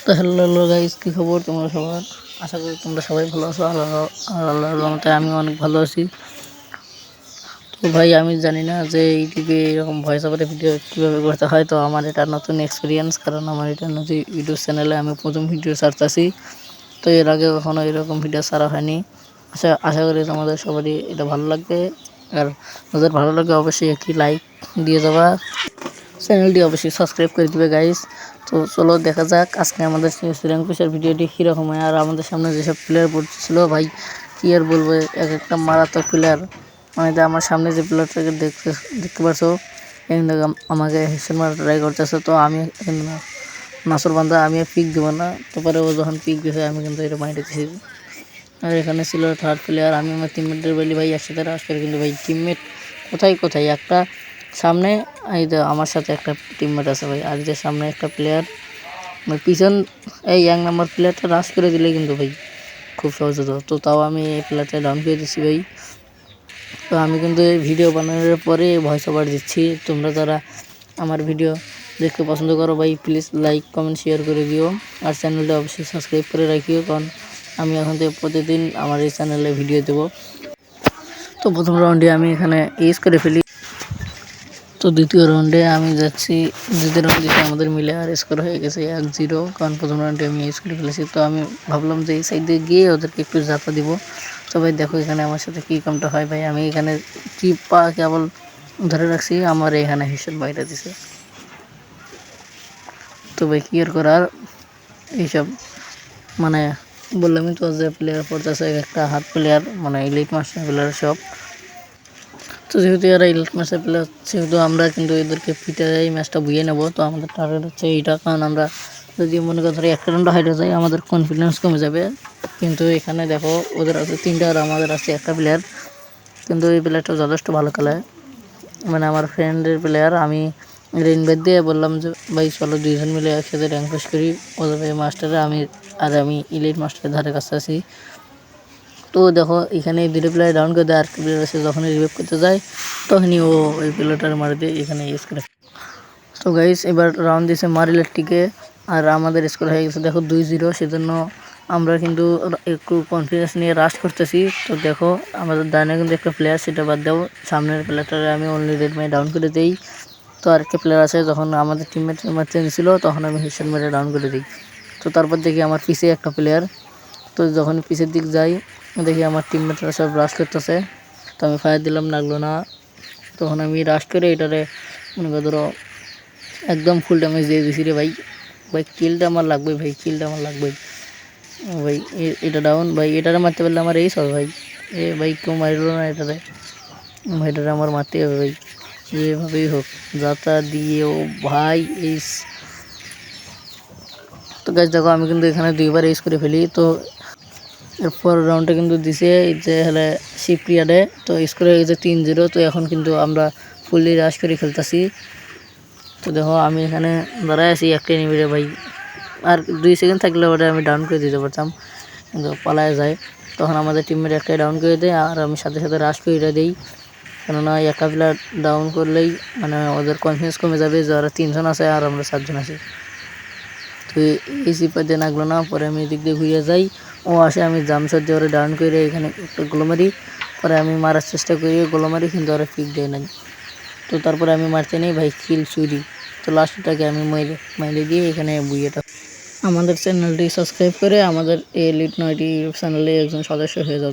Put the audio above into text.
তো hello guys, কি খবর তোমরা সবার? আশা করি তোমরা সবাই ভালো আছো। আল্লাহর রহমতে আমি অনেক ভালো আছি। তো ভাই, আমি জানি না যে ইউটিউবে এরকম ভয়েস ওভারে ভিডিও কীভাবে করতে হয়। তো আমার এটা নতুন এক্সপিরিয়েন্স, কারণ আমার এটা নতুন ইউটিউব চ্যানেলে আমি প্রথম ভিডিও ছাড়তেছি। তো এর আগে কখনো এরকম ভিডিও ছাড়া হয়নি। আশা করি তোমাদের সবারই এটা ভালো লাগবে। আর যাদের ভালো লাগে অবশ্যই একটি লাইক দিয়ে যাবা, চ্যানেলটি অবশ্যই সাবস্ক্রাইব করে দিবে গাইস। তো চলো দেখা যাক আজকে আমাদের শ্রীলঙ্কার ভিডিওটি কীরকম হয়। আর আমাদের সামনে যেসব প্লেয়ার পড়তেছিল ভাই, কী আর বলবো, এক একটা মারাত্মক প্লেয়ার। মানে আমার সামনে যে প্লেয়ারটাকে দেখতে পারছো, কিন্তু আমাকে হেডশট মারা ট্রাই করতেছে। তো আমি কিন্তু নাসর বান্দা, আমি পিক দেবো না। তারপরে ও যখন পিক দিয়েছে আমি কিন্তু এটা মাইন্ড দিয়েছি। আর এখানে ছিল থার্ড প্লেয়ার, আমি আমার টিমমেটদের বলি ভাই একসাথে রাশ করে, কিন্তু ভাই টিমমেট কোথায় একটা সামনে, এই তো আমার সাথে একটা টিমমেট আছে ভাই, আর যে সামনে একটা প্লেয়ার পিছন, এই 1 নম্বর প্লেয়ারটা রাশ করে দিলে কিন্তু ভাই খুব সহজ হতো। তো তাও আমি এই প্লেয়ারটা ডাউন করে দিচ্ছি ভাই। তো আমি কিন্তু এই ভিডিও বানানোর পরে ভয়েস ওভার দিচ্ছি। তোমরা যারা আমার ভিডিও দেখতে পছন্দ করো ভাই, প্লিজ লাইক কমেন্ট শেয়ার করে দিও। আর চ্যানেলটা অবশ্যই সাবস্ক্রাইব করে রাখিও, কারণ আমি এখন থেকে প্রতিদিন আমার এই চ্যানেলে ভিডিও দেবো। তো প্রথম রাউন্ডে আমি এখানে ইউজ করে ফেলি। তো দ্বিতীয় রাউন্ডে আমি যাচ্ছি, দ্বিতীয় রাউন্ডে আমাদের মিলে আর স্কোর হয়ে গেছে 1-0, কারণ প্রথম রাউন্ডে আমি ইউজ করে ফেলেছি। তো আমি ভাবলাম যে এই সাইডে গিয়ে ওদেরকে একটু যাতা দিব। তো ভাই দেখো এখানে আমার সাথে কী কামটা হয় ভাই, আমি এখানে পা কেবল ধরে রাখছি, আমার এখানে হিসেব বাইরে দিছে। তো ভাই কি আর করার, এইসব মানে বললামই তো যে প্লেয়ার পড়তেছে একটা হাত প্লেয়ার, মানে ইলিট মাস্টার প্লেয়ার সব। তো যেহেতু এরা ইলিট মাস্টার প্লেয়ার, সেহেতু আমরা কিন্তু এদেরকে পিটে এই ম্যাচটা বুঝিয়ে নেবো। তো আমাদের টার্গেট হচ্ছে এইটা, কারণ আমরা যদি মনে করি একটা রাউন্ড হাইটে যাই আমাদের কনফিডেন্স কমে যাবে। কিন্তু এখানে দেখো ওদের আছে 3টা আর আমাদের আছে একটা প্লেয়ার, কিন্তু এই প্লেয়ারটা যথেষ্ট ভালো খেলে, মানে আমার ফ্রেন্ডের প্লেয়ার। আমি ইনভাইট দিয়ে বললাম যে ভাই চলো 2জন মিলে একসাথে র্যাঙ্ক পুশ করি। ওদের মাস্টারে আমি ইলিট মাস্টারের ধারে কাছে আছি। তো দেখো এখানে 2টা প্লেয়ার ডাউন করে দেয়, আর প্লেয়ার এসে যখন রিভাইভ করতে যায় তখনই ও ওই প্লেয়ারটার মারে দিয়ে এখানে ইউজ করে। তো গাইস এবার রাউন্ড দিয়েছে মারিলেটটিকে, আর আমাদের স্কোর হয়ে গেছে দেখো 2-0। সেজন্য আমরা কিন্তু একটু কনফিডেন্স নিয়ে রাশ করতেছি। তো দেখো আমাদের ডানে কিন্তু একটা প্লেয়ার, সেটা বাদ দাও, সামনের প্লেয়ারটারে আমি অনলি রেড মেয়ে ডাউন করে দিই। তো আরেকটা প্লেয়ার আছে, যখন আমাদের টিমমেট চেঞ্জ ছিল তখন আমি হেডশট মেরে ডাউন করে দিই। তো তারপর দেখি আমার পিছে একটা প্লেয়ার, তো যখন পিছের দিক যাই দেখি আমার টিমমেটরা সব রাশ করতেছে। তো আমি ফায়ার দিলাম, লাগলো না। তখন আমি রাশ করে এটারে মনে করো ধরো একদম ফুল ড্যামেজ দিয়ে দিছি রে ভাই। ভাই কিলটা আমার লাগবে, ভাই কিলটা আমার লাগবে ভাই। এটা ডাউন ভাই, এটারে মারতে পারলে আমার এই সব ভাই। ভাই কেউ মারলো না এটারে, এটারে আমার মারতে হবে ভাই, যেভাবেই হোক যাতা দিয়ে। ও ভাই এই, তো গাছ দেখো আমি কিন্তু এখানে 2বার ইউজ করে ফেলি। তো এরপর রাউন্ডটা কিন্তু দিছে যে হলে শিপরিয়াডে, তো স্কোর হয়ে গেছে 3-0। তো এখন কিন্তু আমরা ফুললি রাশ করে খেলতেছি। তো দেখো আমি এখানে দাঁড়ায় আছি একটা এনিমিরে ভাই, আর 2 সেকেন্ড থাকলে ওটা আমি ডাউন করে দিতে পারতাম, কিন্তু পালায় যায়। তখন আমাদের টিমমেট একটাই ডাউন করে দেয়, আর আমি সাথে সাথে রাশ করে দিই, কেননা একা প্লেয়ার ডাউন করলেই মানে ওদের কনফিডেন্স কমে যাবে, যারা 3জন আছে আর আমরা 7জন আছি। তো এই সিপার দিয়ে লাগলো না, পরে আমি এদিক দিয়ে ঘুরে যাই, ও আসে, আমি জামশট দিয়ে ওরা ডাউন করে এখানে একটা গোলো মারি। পরে আমি মারার চেষ্টা করি গোলো মারি, কিন্তু ওরা পিক দেয় নাই। তো তারপরে আমি মারতে নেই ভাই, কিল চুরি। তো লাস্টটাকে আমি মাইরে দিয়ে এখানে বুইয়েটা। আমাদের চ্যানেলটি সাবস্ক্রাইব করে আমাদের এলিট 9টি চ্যানেলে একজন সদস্য হয়ে যাও।